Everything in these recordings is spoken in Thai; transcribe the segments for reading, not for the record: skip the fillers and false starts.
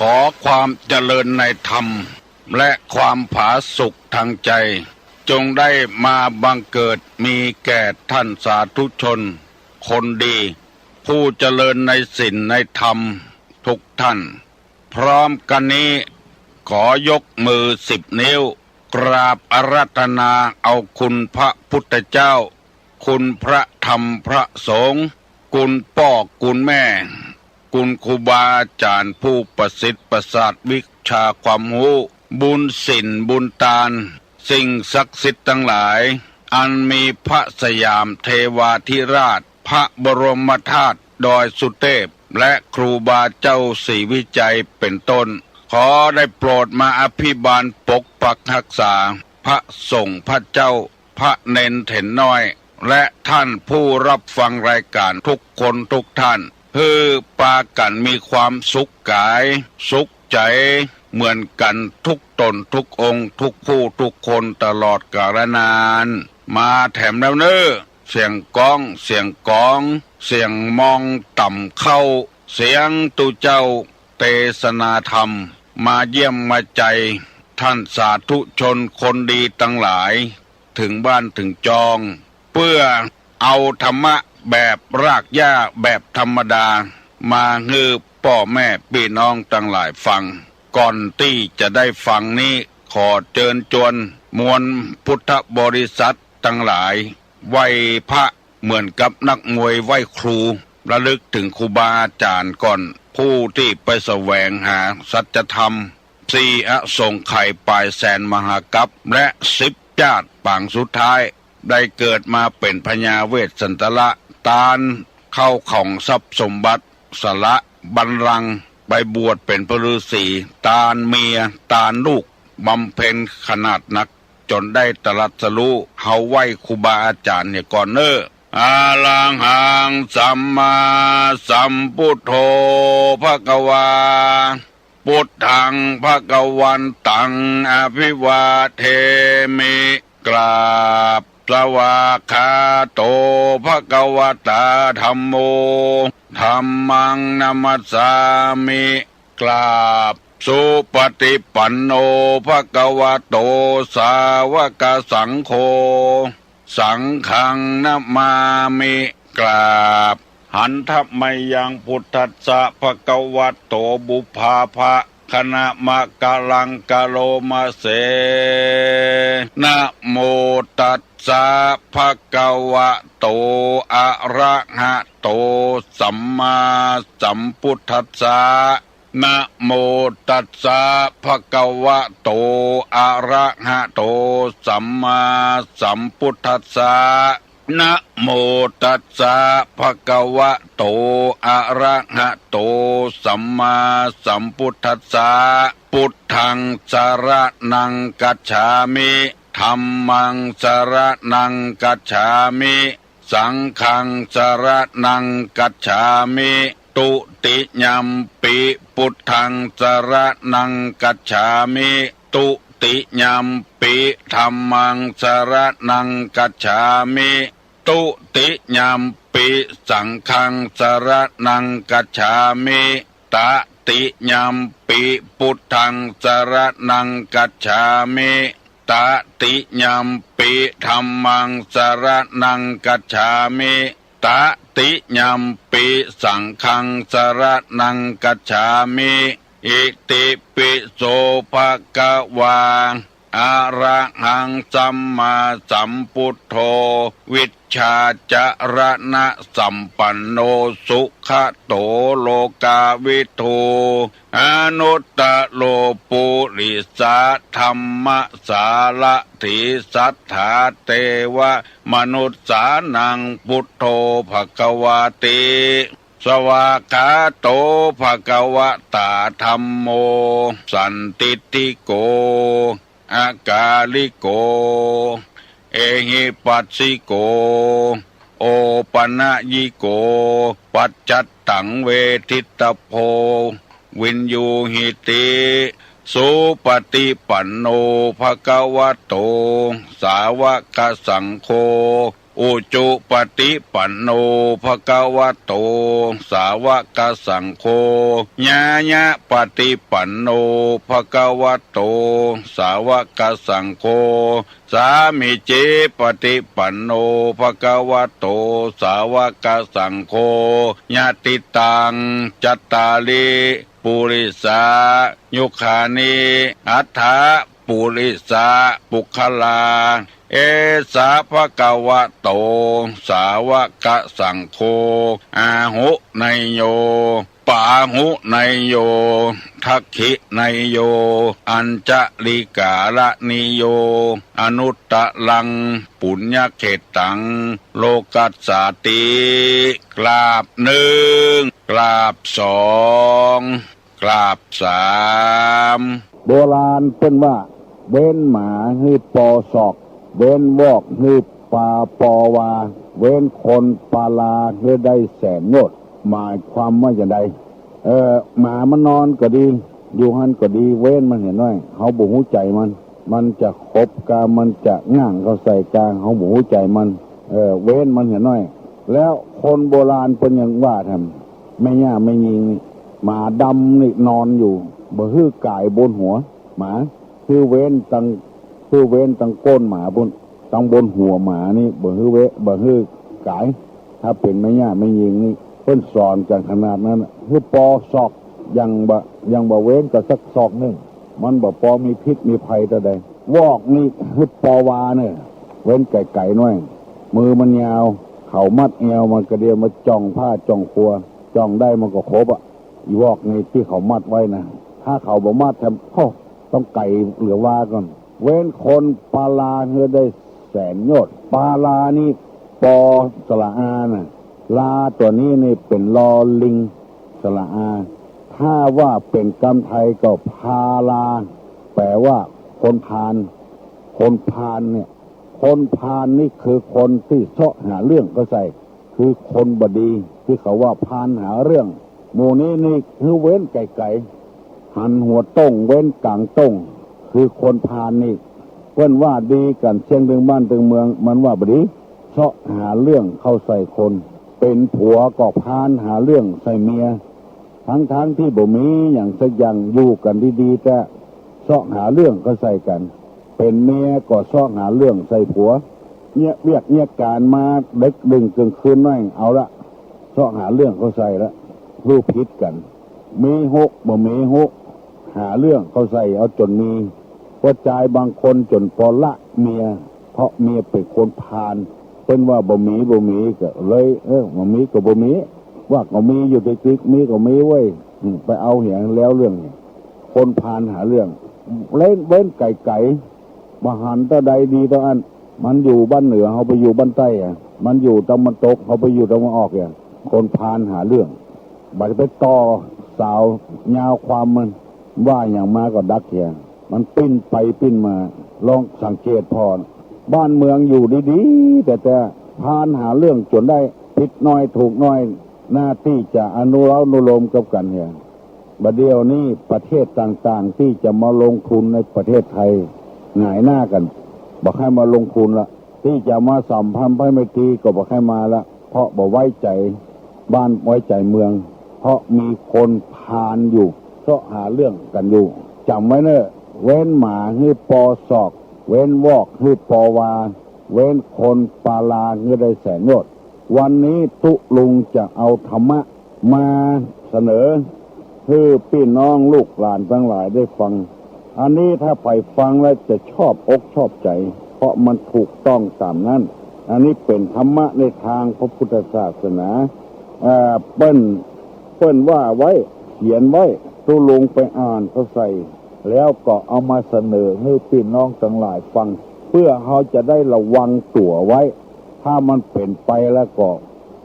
ขอความเจริญในธรรมและความผาสุกทางใจจงได้มาบังเกิดมีแก่ท่านสาธุชนคนดีผู้เจริญในศีลในธรรมทุกท่านพร้อมกันนี้ขอยกมือ10 นิ้วกราบอาราธนาเอาคุณพระพุทธเจ้าคุณพระธรรมพระสงฆ์คุณพ่อคุณแม่คุณครูบาอาจารย์ผู้ประสิทธิ์ประสาทวิชาความรู้บุญศีลบุญทานสิ่งศักดิ์สิทธิ์ทั้งหลายอันมีพระสยามเทวาธิราชพระบรมธาตุดอยสุเทพและครูบาเจ้าศรีวิจัยเป็นต้นขอได้โปรดมาอภิบาลปกปักรักษาพระสงฆ์พระเจ้าพระเนนเถนน้อยและท่านผู้รับฟังรายการทุกคนทุกท่านเพื่อปากันมีความสุขกายสุขใจเหมือนกันทุกตนทุกองค์ทุกผู้ทุกคนตลอดกาลนานมาแถมแล้วเนอเสียงก้องเสียงกองเสียงมองต่ำเข้าเสียงตุเจ้าเทศนาธรรมมาเยี่ยมมาใจท่านสาธุชนคนดีทั้งหลายถึงบ้านถึงจองเพื่อเอาธรรมะแบบรากหญ้าแบบธรรมดามาฮือพ่อแม่พี่น้องทั้งหลายฟังก่อนที่จะได้ฟังนี้ขอเชิญชวนมวลพุทธบริษัททั้งหลายไหว้พระเหมือนกับนักมวยไหว้ครูระลึกถึงครูบาอาจารย์ก่อนผู้ที่ไปแสวงหาสัจธรรม4 อสงไขยปลายแสนมหากัปและ10 ชาติปางสุดท้ายได้เกิดมาเป็นพญาเวสสันตละตาลเข้าของทรัพย์สมบัติสละบัลลังก์ไปบวชเป็นพระฤาษีตาลเมียตาลลูกบำเพ็ญขนาดนักจนได้ตรัสรู้เฮาไหว้ครูบาอาจารย์เนี่ยก่อนเนออาลังหังสัมมาสัมพุทโธภควาพุทธังภควันตังอภิวาเทมิกราบสวากขาโตภควตาธัมโมธัมมังนัมสสามิกราบสุปฏิปันโนภควโตสาวกสังโฆสังฆังนะมามิกราบหันทัพไมยังพุทธัสสะภควโตบุพภาภะคณะมะกะลังกะโลมาเสนะโมตัสสะภะคะวะโตอะระหะโตสัมมาสัมพุทธัสสะนะโมตัสสะภะคะวะโตอะระหะโตสัมมาสัมพุทธัสสะนะโมตัสสะภะคะวะโตอะระหะโตสัมมาสัมพุทธัสสะพุทธังสรณังกัจฉามิธัมมังสรณังกัจฉามิสังฆังสรณังกัจฉามิตุติยัมปิพุทธังสรณังกัจฉามิตุติยัมปิธัมมังสรณังกัจฉามิตุติยัมปิสังฆังสรณังกัจฉามิตติยัมปิพุทธังสรณังกัจฉามิตติยัมปิธัมมังสรณังกัจฉามิตติยัมปิสังฆังสรณังกัจฉามิอิติปิโสภะคะวาอะระหังสัมมาสัมพุทโธวิชชาจรณะสัมปันโนสุขโตโลกาวิทูอนุตตโลปุริสาธัมมสารถิสัทธาเทวมนุษสานังพุทโธภควาติสวากขาโตภควตาธัมโมสันติติโกอากาลิโกเอหิปัสสิโกโอปนะยิโกปัจจัตตังเวทิตโพวินยูหิติสุปฏิปันโนภควโตสาวกสังโฆ อุจุปฏิปันโนภะคะวะโตสาวกสังโฆญาญะปฏิปันโนภะคะวะโตสาวกสังโฆสามิจิปฏิปันโนภะคะวะโตสาวกสังโฆญาติตังจัตตาลิปุริสายุคานิอัฏฐปุริสาปุคลาเอสาภะคะวะโตสาวกสังโฆอาหุไนโยปาหุไนโยทักขิไนโยอัญจลิกาละนิโยอนุตตะลังปุญญเขตังโลกัสสาติกราบหนึ่งกราบสองกราบสามโบราณเป็นว่าเว้นหมาให้ปอศอกเว้นวอกให้ปาปอวาเว้นคนปาลาให้ได้แสนโยชน์หมายความว่าอย่างไรหมามันนอนก็ดีอยู่หันก็ดีเว้นมันเห็นน้อยเขาบุหูใจมันจะคบกามันจะง่างเขาใส่กลางเขาบุหูใจมันเว้นมันเห็นน้อยแล้วคนโบราณเป็นอย่างว่าทำไม่ย่าไม่ยิงนี่หมาดำนี่นอนอยู่บ่ฮื้อก่ายบนหัวหมาคือเว้นตังก้นหมาบนตังบนหัวหมานี่บ่ฮื้อบ่ฮื้อก่ายถ้าเป็นไม่ย่าไม่ยิงนี่เพิ่นสอนกันขนาดนั้นคือปอศอกยังบ่เว้นก็สักศอกนึงมันบ่ปอมีพิษมีภัยแต่ใดวอกนี่คือปอวาเนี่ยเว้นไก่ๆน้อยมือมันยาวเข่ามัดเอวมันกระเดียวมาจ้องผ้าจ้องครัวจ้องได้มันก็ครบอีวอกนี่ที่เขามัดไว้นะถ้าเขาบ่มัดทำต้องไก่เหลือว่าก่อนเว้นคนปาลาเฮือได้แสนโยชน์ปาลานี่ปอสระอาน่ะลาตัวนี้นี่เป็นลอลิงสระอาถ้าว่าเป็นกำไทยก็พาลาแปลว่าคนพาลเนี่ยคนพาลนี่คือคนที่เสาะหาเรื่องก็ใส่คือคนบดีที่เขาว่าพาลหาเรื่องหมู่นี้นี่คือเว้นไก่หันหัวต้งเว้นกลางต้งคือคนพาลนี่เพิ่นว่าดีกันเชียงตึงบ้านตึงเมืองมันว่าบดีเสาะหาเรื่องเข้าใส่คนเป็นผัวก็พาลหาเรื่องใส่เมียทั้งที่บ่มีอย่างสักอย่างอยู่กันดีๆแต่เสาะหาเรื่องก็ใส่กันเป็นเมียก็เสาะหาเรื่องใส่ผัวเนี่ยเวียกเนี่ยการมาเด็กดึงกลางคืนนั่งเอาละเสาะหาเรื่องเขาใส่ละรูปพิษกันมีหกบ่มีหกหาเรื่องเขาใส่เอาจนมีกระจายบางคนจนพอละเมียเพราะเมียเป็นคนพาลเป็นว่าบ่มีก็เลยบ่มีก็บ่มีว่าก็มีอยู่ติ๊กมีก็มีไว้ไปเอาเหี่ยงแล้วเรื่องนี้คนพาลหาเรื่องเล่นเว้นไก่มาหันตะใดดีตะอันมันอยู่บ้านเหนือเขาไปอยู่บ้านใต้มันอยู่ตะวันตกเขาไปอยู่ตะวันออกคนพาลหาเรื่องบัดไปต่อสาวยาวความมันว่าอย่างมาก็ดักมันปิ้นไปปิ้นมาลองสังเกตพอบ้านเมืองอยู่ดีๆแต่พาลหาเรื่องจนได้ผิดน้อยถูกน้อยหน้าที่จะอนุโลมกับกันบัดเดียวนี้ประเทศต่างๆที่จะมาลงทุนในประเทศไทยหงายหน้ากันบอกให้มาลงทุนละที่จะมาสัมพันธ์ไพ่ไมตรีก็บอกให้มาละเพราะบอกไว้ใจบ้านไว้ใจเมืองเพราะมีคนพาลอยู่เสาะหาเรื่องกันอยู่จำไว้เนอะเว้นหมาฮื้อปอศอกเว้นวอกฮื้อปอวาเว้นคนปาลาฮื้อได้แสนโยชน์วันนี้ตุลุงจะเอาธรรมะมาเสนอให้พี่น้องลูกหลานทั้งหลายได้ฟังอันนี้ถ้าไปฟังแล้วจะชอบอกชอบใจเพราะมันถูกต้องตามนั้นอันนี้เป็นธรรมะในทางพระพุทธศาสนาเปิ้นว่าไว้เขียนไว้ตุลุงไปอ่านเขาใส่แล้วก็เอามาเสนอให้พี่น้องทั้งหลายฟังเพื่อเขาจะได้ระวังตัวไว้ถ้ามันเป็นไปแล้วก็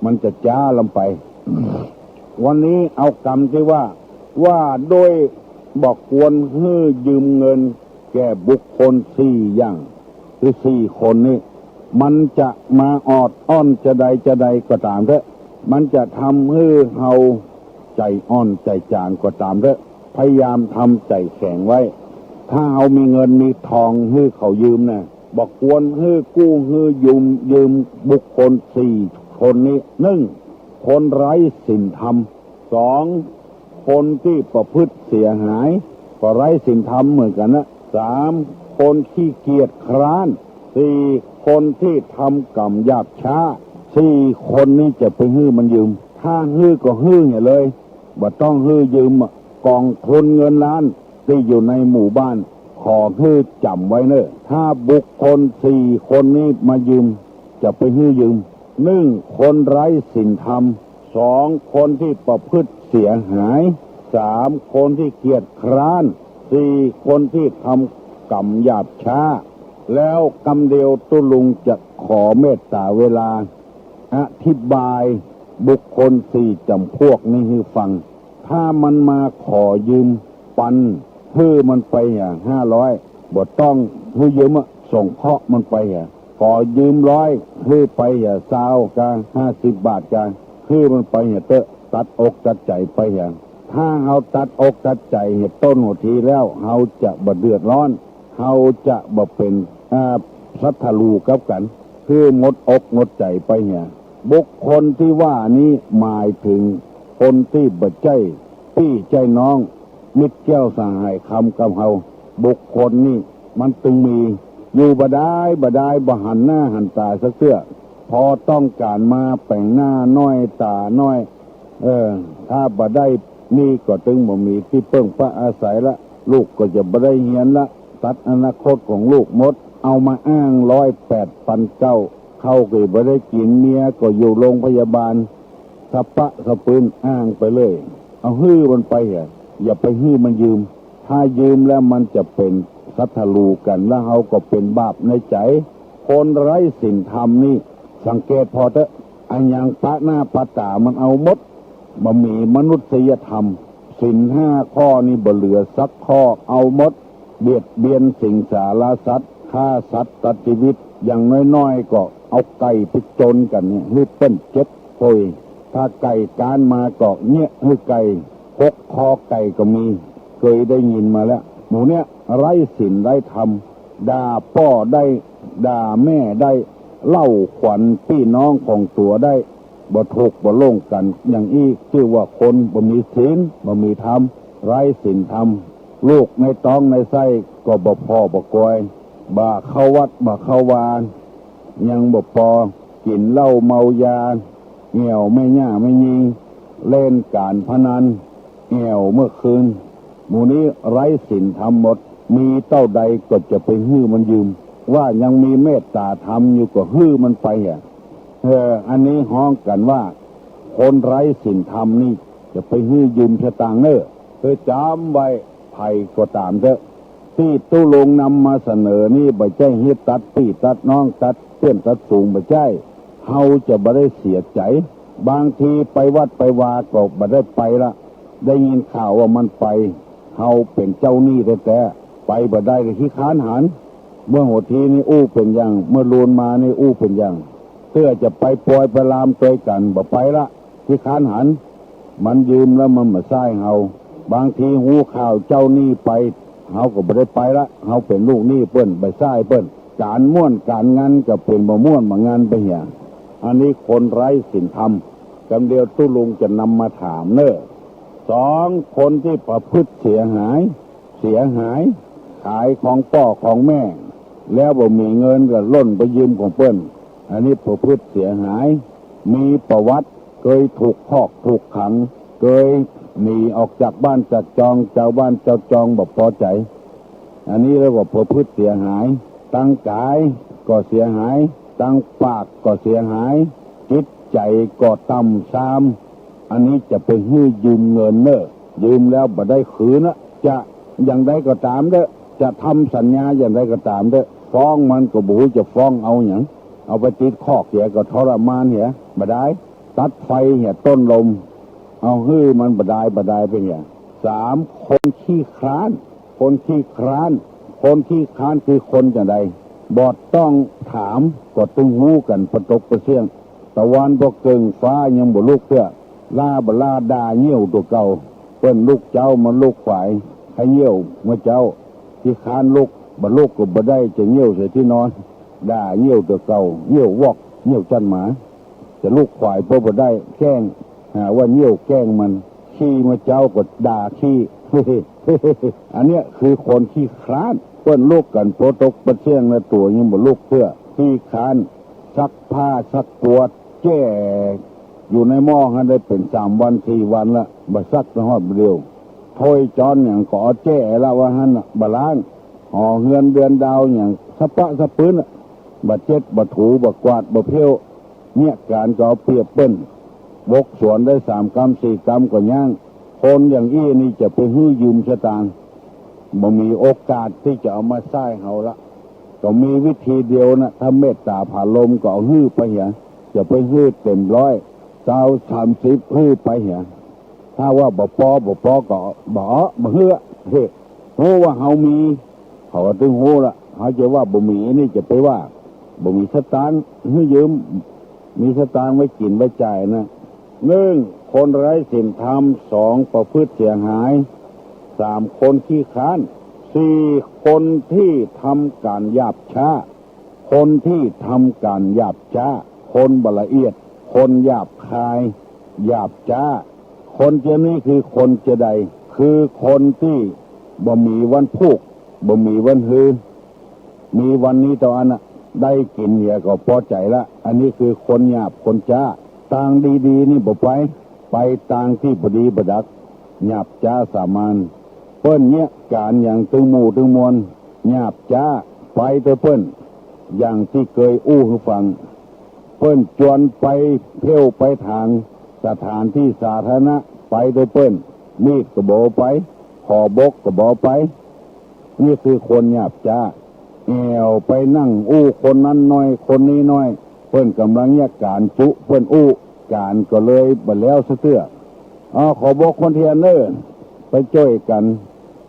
มันจะจ้าลงไป วันนี้เอากรรมที่ว่าโดยบอกควรให้ยืมเงินแก่บุคคล4อย่างคือ4คนนี้มันจะมาออดอ้อนจะใดก็ตามเถอะมันจะทำให้เฮาใจอ่อนใจจางก็ตามเถอะพยายามทำใจแข็งไว้ถ้าเฮามีเงินมีทองให้เขายืมนะ บอกควรฮื้อกู้ฮื้อยืมบุคคล4 คนนี้1คนไร้ศีลธรรม2คนที่ประพฤติเสียหายก็ไร้ศีลธรรมเหมือนกันนะ3คนขี้เกียจคร้าน4คนที่ทำกรรมหยาบช้า4คนนี้จะไปฮื้อมันยืมถ้าฮื้อก็ฮื้ออย่าเลยบ่ต้องฮื้อยืมกองทุนเงินล้านที่อยู่ในหมู่บ้านขอฮื้อจำไว้เนอะถ้าบุคคล4 คนนี้มายืมจะไปฮื้อยืม1คนไร้ศีลธรรม2คนที่ประพฤติเสียหาย3คนที่เกียจคร้าน4คนที่ทำกรรมหยาบช้าแล้วกำเดียวตุลุงจะขอเมตตาเวลาอธิบายบุคคล4 จำพวกนี้ให้ฟังถ้ามันมาขอยืมปันฮื้อมันไป500บ่ต้องฮื้อยืมส่งเคราะห์มันไปขอยืม100ฮื้อไป20กะ50 บาทกะฮื้อมันไปเตอะตัดอกตัดใจไปถ้าเฮาตัดอกตัดใจต้นหัวทีแล้วเฮาจะบ่เดือดร้อนเฮาจะบ่เป็นสัทธลูกับกันคือหมดอกหมดใจไปบุคคลที่ว่านี้หมายถึงคนที่บ่ใจพี่ใจน้องมิตรแก้วสหายคำกับเฮาบุคคลนี่มันตึงมีอยู่บ่ได้บ่หันหน้าหันตาสักเสื้อพอต้องการมาแต่งหน้าน้อยตาน้อยถ้าบ่ได้นี่ก็ตึงบ่มีที่เพิ่งพระอาศัยละลูกก็จะบ่ได้เรียนละตัดอนาคตของลูกหมดเอามาอ้าง108,900เข้าก็บ่ได้กินเมียก็อยู่โรงพยาบาลสะปะสะปืนอ้างไปเลยเอาฮื้อมันไปอย่าไปฮื้อมันยืมถ้ายืมแล้วมันจะเป็นสัทธลูกันแล้วเฮาก็เป็นบาปในใจคนไร้ศีลธรรมนี่สังเกตพอเถอะอันยังปะหน้าปะตามันเอาหมดบ่มีมนุษยธรรมศีล5 ข้อนี่บ่เหลือสักข้อเอาหมดเบียดเบียนสิงสารสัตว์ฆ่าสัตว์ตัดชีวิตอย่างน้อยๆก็เอาไก่ไปจนกันเนี่ยให้เปิ้นเจ็บโอยถ้าไก่การมาก็เนี่ยให้ไก่6 คอไก่ก็มีเคยได้ยินมาแล้วหมู่เนี่ยไร้ศีลไร้ธรรมด่าพ่อได้ด่าแม่ได้เล่าขวัญพี่น้องของตัวได้บ่ถูกบ่ลงกันอย่างนี้ชื่อว่าคนบ่มีศีลบ่มีธรรมไร้ศีลธรรมลูกในท้องในไส้ก็บ่พอบ่กอยบ่เข้าวัดบ่เข้าวานยังบ่พอกินเหล้าเมายาเหี่ยวไม่ย่าไม่ยิงเล่นการพนันเหี่ยวเมื่อคืนหมู่นี้ไร้ศีลธรรมหมดมีเต้าใดก็จะไปฮื้อมันยืมว่ายังมีเมตตาธรรมอยู่ก็ฮื้อมันไปอันนี้ฮ้องกันว่าคนไร้ศีลธรรมนี่จะไปฮื้อยืมสตางค์จำไว้ไผก็ตามเถอะที่ตู้ลงนำมาเสนอนี่บ่ใช่เฮ็ดตัดพี่ตัดน้องตัดเพื่อนตัดสูงบ่ใช่เฮาจะบ่ได้เสียใจบางทีไปวัดไปวาก็บ่ได้ไปละได้ยินข่าวว่ามันไปเฮาเป็นเจ้าหนี้แต่ไปบ่ได้เลยขี้ค้านหันเมื่อหัวทีนี่อู้เป็นอย่างเมื่อลูนมานี่อู้เป็นอย่างเพื่อจะไปปล่อยไปลามตัวกันบ่ไปละขี้ค้านหันมันยืมแล้วมันมาใช้เฮาบางทีหูข่าวเจ้าหนี้ไปเฮาก็บ่ได้ไปละเฮาเป็นลูกหนี้เปิ้นไปใช้เปิ้นการม่วนการงานก็เป็นบ่ม่วนบ่งานไปอันนี้คนไร้ศีลธรรมกำเดียวตู้ลุงจะนำมาถาม2คนที่ประพฤติเสียหายขายของพ่อของแม่แล้วบ่มีเงินก็ล่นไปยืมของเปิ้นอันนี้ประพฤติเสียหายมีประวัติเคยถูกคอกถูกขังเคยหนีออกจากบ้านจากจองเจ้าบ้านเจ้าจองบ่พอใจอันนี้เรียกว่าประพฤติเสียหายตั้งกายก็เสียหายตั้งปากก็เสียหายจิตใจก็ต่ำทรามอันนี้จะไปฮื้อยืมเงินยืมแล้วบ่ได้คืนจะอย่างใดก็ตามจะทำสัญญาอย่างใดก็ตามฟ้องมันก็บ่รู้จะฟ้องเอาหยังเอาไปติดคอกก็ทรมานบ่ได้ตัดไฟต้นลมเอาฮื้อมันบ่ได้เป็น3คนขี้คร้านคือคนจังใดบ่ต้องถามก็ตึงหูกันประตกประเสียงตะวันบ่เกิงฟ้ายังบ่ลุกเตื้อลาบ่ลาด่าเหี่ยวตัวเก่าเปิ้นลูกเจ้ามันลูกฝ่ายให้เหี่ยวเมื่อเจ้าขี้คร้านลูก บรรลุก็บ่ได้จะเงี้ยวใส่ที่นอนด่าเงี้ยวตัวเก่าเงี้ยววอกเงี้ยวจันหมาจะลูกควายบ่ได้แกล้งหาว่าเงี้ยวแกล้งมันขี้มาเจ้าก็ด่าขี้ อันเนี้ยคือคนขี้คร้านเปิ้นลูกกันโปตกประเชียงและตัวยังบ่ลูกเพื่อขี้คร้านซักผ้าซักกวดแก้อยู่ในหม้อให้ได้เป็น3 วัน 4 วันละบ่ซักฮอดเดียวถ้วยจอนอย่างก็แจ้ละว่าหั่นน่ะบ่ล้างห่อเฮือนเดือนดาวอย่างสะปะสะปื้นบ่เจ็ดบ่ถูบ่กวาดบ่เพี้ยวเนี่ยการก็เอาเปรียบเปิ้นบกสวนได้3 กรัม 4 กรัมก็ย่างคนอย่างอี้นี่จะไปฮื้อยืมสตางค์บ่มีโอกาสที่จะเอามาใช้เฮาละก็มีวิธีเดียวนะถ้าเมตตาผ่าลมก็เอาฮื้อไปเหียจะไปฮื้อเต็มร้อย30ฮื้อไปเหียถ้าว่าบ่พอก็บ่ฮื้อเฮ้โหว่าเฮามีเขาก็ถึงโหละเขาจะว่าบ่มีนี่จะไปว่าบ่มีสตางค์ฮื้อยืมมีสตางค์ไว้กินไว้จ่ายนะ1คนไร้ศีลธรรม2ประพฤติเสียหาย3คนขี้ค้าน4คนที่ทำการหยาบช้าคนที่ทำการหยาบช้าคนบ่ละเอียดคนหยาบคายหยาบช้าคนเช่นนี้คือคนจะใดคือคนที่บ่มีวันพูกบ่มีวันฮือมีวันนี้ตอนน่ะได้กินเนี่ยก็พอใจละอันนี้คือคนหยาบคนช้าทางดีๆนี่บ่ไปทางที่บดีบดักหยาบช้าสามานเปิ้นเนี่ยการอย่างตึงหมู่ตึงมวลหยาบช้าไปเถอะเปิ้นอย่างที่เคยอู้ให้ฟังเปิ้นจวนไปเที่ยวไปทางสถานที่สาธารณะไปเถอะเปิ้นมีดก็บ่ไปขอบกก็บ่ไปนี่คือคนหยาบช้าแอวไปนั่งอู้คนนั้นน้อยคนนี้น้อยเปิ้นกำลังแยกการจุเปิ้นอู้การก็เลยบ่แล้วซะเตื้อขอบอกคนเทียนเด้อไปช่วยกัน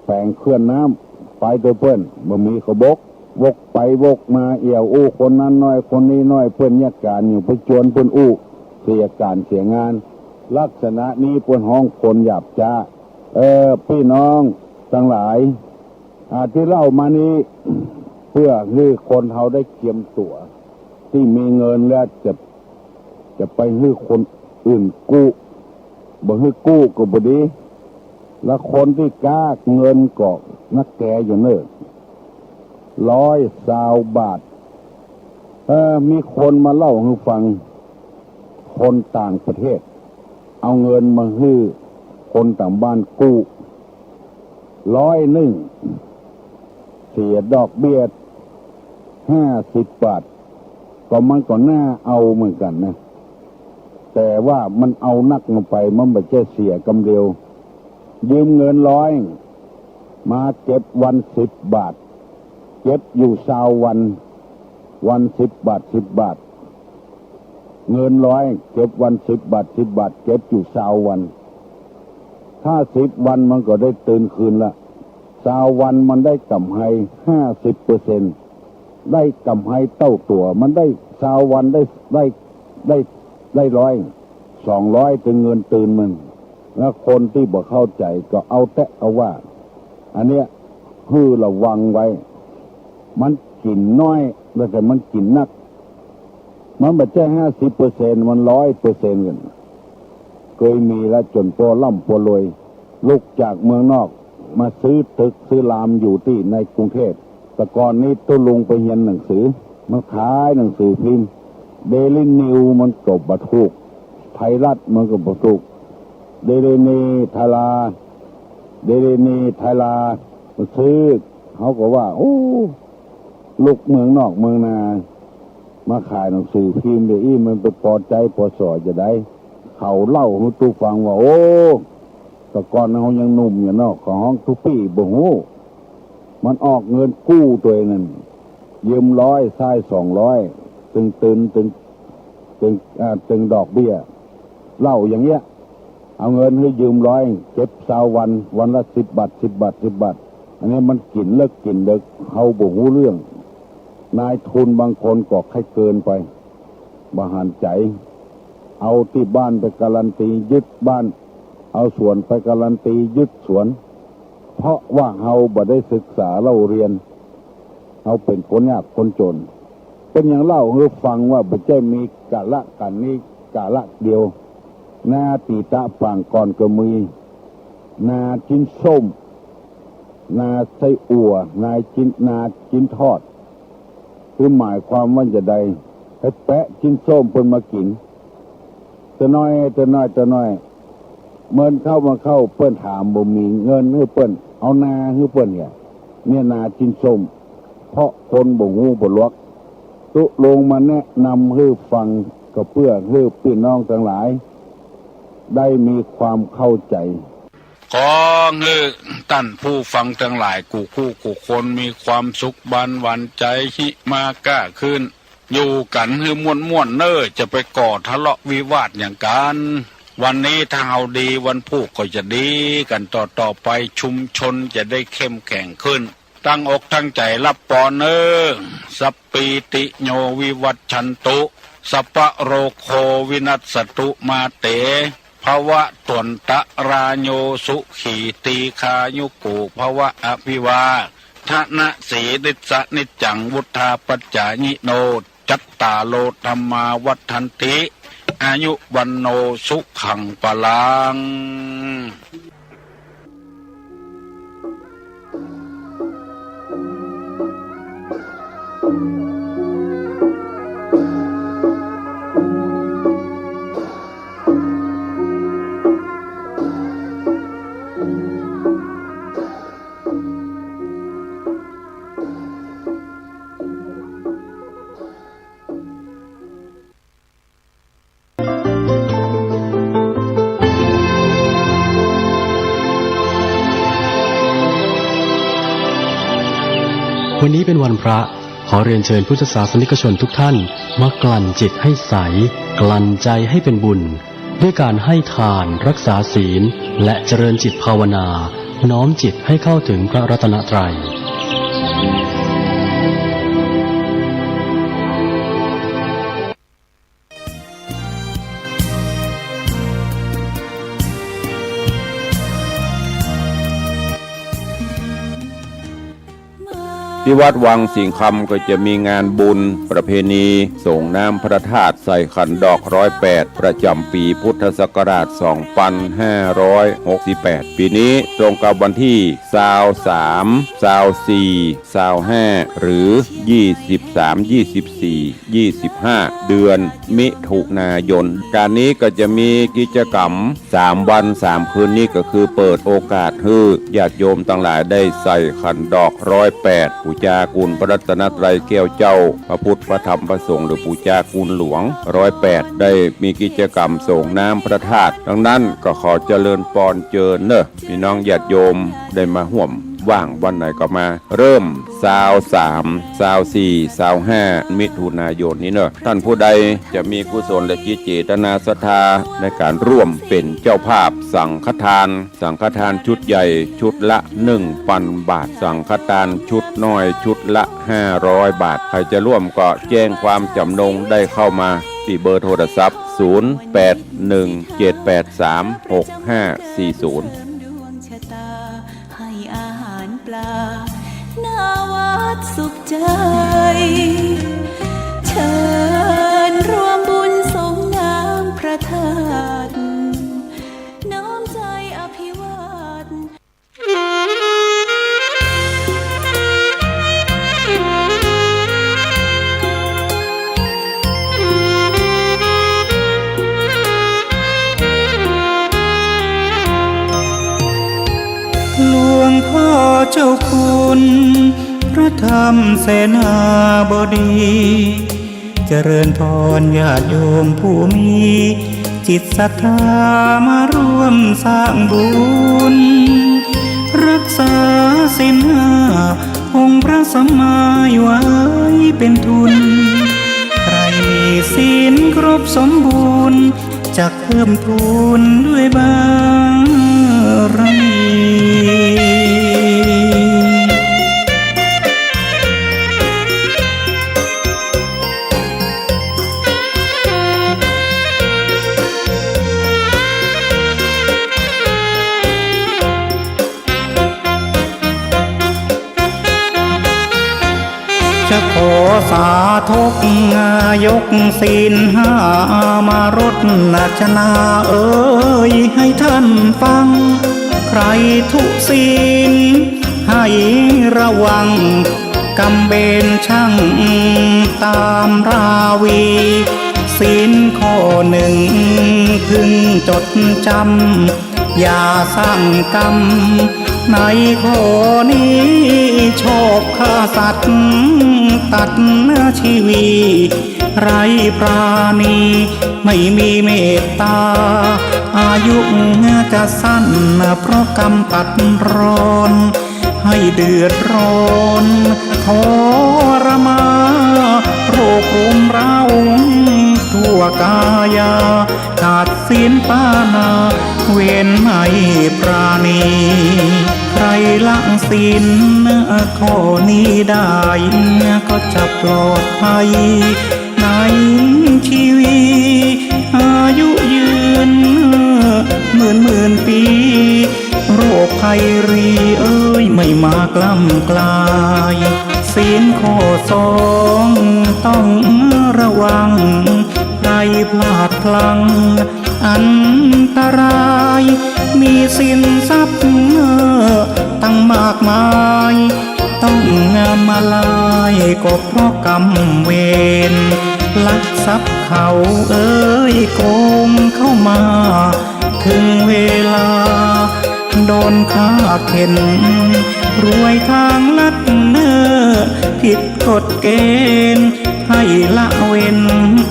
แฝงเคลื่อนน้ำไปตัวเปิ้นบ่มีขบกวกไปวกมาเอี่ยวอู้คนนั้นน้อยคนนี้น้อยเปิ้นแยกการอยู่ไปจวนเปิ้นอู้เสียการเสียงานลักษณะนี้เปิ้นห้องคนหยาบช้าพี่น้องทั้งหลายที่เล่ามานี้ เพื่อให้คนเฮาได้เตรียมตัวที่มีเงินแล้วจะไปให้คนอื่นกู้บ่ให้กู้ก็บ่ดีแล้วคนที่กล้าเงินก็นักแก่อยู่เน้อ120 บาทมีคนมาเล่าให้ฟังคนต่างประเทศเอาเงินมาให้คนต่างบ้านกู้100เสียดอกเบี้ย50 บาทก็มันก็น่าเอาเหมือนกันนะแต่ว่ามันเอานักลงไปมันไม่ใช่เสียกำเดียวยืมเงิน100มาเก็บวัน10 บาทเก็บอยู่20 วัน10 บาท10 บาทเงิน100เก็บวัน10 บาท10 บาทเก็บอยู่20 วันถ้า10 วันมันก็ได้ตื่นคืนละ20 วันมันได้กำไร 50% ได้กำไรเท่าตัวมันได้20 วันได้100 200ถึงเงินตื่นมันแล้วคนที่บ่เข้าใจก็เอาแต่เอาว่าอันเนี้ยคือระวังไว้มันกินน้อยแล้วแต่มันกินนักมันไม่ใช่ 50% มัน 100% กันเคยมีแล้วจนพอร่ำพอรวยลูกจากเมืองนอกมาซื้อตึกซื้อรามอยู่ที่ในกรุงเทพแต่ก่อนนี้ตุ้ลุงไปเรียนหนังสือมาขายหนังสือพิมพ์เดลินิวมันก็บ่ถูกไทยรัฐมันก็บ่ถูกเดลินีไทยลามาซื้อเขาก็ว่าโอ้ลูกเมืองนอกเมืองนามาขายหนังสือพิมพ์เดี๋ยวอี้มันไปพอใจพอสอจะได้เขาเล่าให้ตู้ฟังว่าโอ้แต่ก่อนเขายังหนุ่มอยู่นอกของห้องทุกปีบ่ฮู้มันออกเงินกู้ตัวเองนั่นยืม100ใช้200ตึงดอกเบี้ยเล่าอย่างเงี้ยเอาเงินให้ยืม100เก็บ20 วันละ10 บาท10 บาท10 บาทอันนี้มันกินเลิกกินเด็กเขาบ่ฮู้เรื่องนายทุนบางคนก็ให้เกินไปบ่หันใจเอาที่บ้านไปการันตียึดบ้านเอาสวนไปการันตียึดสวนเพราะว่าเฮาบ่ได้ศึกษาเราเรียน เขาเป็นคนยากคนจนเป็นอย่างเล่าให้ฟังว่าบ่ใช่มีกะละกันนี้กะละเดียวนาตีตะฝั่งก่อนก็มีนาจิ้นส้มนาไส้อั่วนาจิ้นทอดคือหมายความว่าจะได้ให้แปะจิ้นส้มเพิ่นมากินตัวน้อยเมื่อเข้ามาเข้าเปิ้นถามบ่มีเงินให้เปิ้นเอานาให้เปิ้นเนี่ยนาจิ้นส้มเพราะคนบ่ฮู้บ่รู้ตุลงมาแนะนำให้ฟังก็เพื่อให้พี่น้องทั้งหลายได้มีความเข้าใจขอให้ท่านผู้ฟังทั้งหลายกูคนมีความสุขบันหวันใจหิมากล้าขึ้นอยู่กันให้ม่วนเน้อจะไปก่อทะเลาะวิวาทอย่างกันวันนี้ถ้าเอาดีวันพุธก็จะดีกันต่อไปชุมชนจะได้เข้มแข็งขึ้นตั้งอกตั้งใจรับปอนเนอสัปปีติโยวิวัชชันตุสัพพะโรโควินัสสตุมาเตภวะตวนตะราโยสุขีตีคายุกุภวะอภิวาทนะสีนิสะนิจังวุธาปัจจายิโนจัตตาโลธรรมาวัฏันติอายุวันโนสุขังปลังวันนี้เป็นวันพระขอเรียนเชิญพุทธศาสนิกชนทุกท่านมากลั่นจิตให้ใสกลั่นใจให้เป็นบุญด้วยการให้ทานรักษาศีลและเจริญจิตภาวนาน้อมจิตให้เข้าถึงพระรัตนตรัยที่วัดวังสิงห์คำก็จะมีงานบุญประเพณีส่งน้ำพระธาตุใส่ขันดอก108ประจำปีพุทธศักราช 2568 ปีนี้ตรงกับวันที่23 24 25หรือ 23 24 25 เดือนมิถุนายนการนี้ก็จะมีกิจกรรม3 วัน 3 คืนนี้ก็คือเปิดโอกาสให้ญาติโยมทั้งหลายได้ใส่ขันดอก108ปูจากุลพระรัตนตรัยแก้วเจ้าพระพุทธพระธรรมพระสงฆ์หรือปูจากุลหลวง108ได้มีกิจกรรมส่งน้ำพระธาตุดังนั้นก็ขอเจริญปอนเจิญเนอะพี่น้องญาติโยมได้มาห่วมว่างวันไหนก็มาเริ่ม23 24 25มิถุนายนนี้เนอะท่านผู้ใดจะมีกุศลและจิตเจตนาศรัทธาในการร่วมเป็นเจ้าภาพสังฆทานชุดใหญ่ชุดละ 1,000 บาทสังฆทานชุดน้อยชุดละ500 บาทใครจะร่วมก็แจ้งความจำนงได้เข้ามาที่เบอร์โทรศัพท์0817836540นาวัดสุขใจเชิญรวมบุญสงน้ำพระธาตุน้อมใจอภิวาทหลวงพ่อเจ้าคุณพระธรรมเสนาบดีเจริญพรญาติโยมผู้มีจิตศรัทธามาร่วมสร้างบุญรักษาศีล5องค์พระสัมมาไว้เป็นทุนใครมีศีลครบสมบูรณ์จะเพิ่มพูนด้วยบารมี จะขอสาธกยกศีลห้ามารดชนาเอ่ยให้ท่านฟัง ใครทุศีลให้ระวังกำเบนช่างตามราวีศีลข้อหนึ่งพึงจดจำอย่าสร้างกรรมในข้อนี้ชอบฆ่าสัตว์ตัดเนื้อชีวีไรปราณีไม่มีเมตตาอายุจะสั้นเพราะกรรมตัดร้อนให้เดือดร้อนทรมานโรครุมเร้าทั่วกายาขาดศีลปานาเว้นไม่ปราณีใครละศีลข้อนี้ได้ก็จะปลอดภัยในชีวิตอายุยืนหมื่นปีโรคภัยรีเอ้ยไม่มากล้ำกลายศีลข้อสองต้องระวังใครพลาดพลั้งอันตรายมีสินทรัพย์ตั้งมากมายต้องมาลายก็เพราะกรรมเวรลักทรัพย์เขาเอ้ยโกงเข้ามาถึงเวลาโดนฆ่าเข็นรวยทางลัดเนื้อผิดกฎเกณฑ์ให้ละเว้น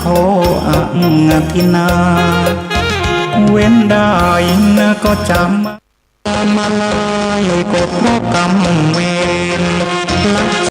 ขออังทินาเว้นได้ก็จำมาลายก็เพราะกรรมเวร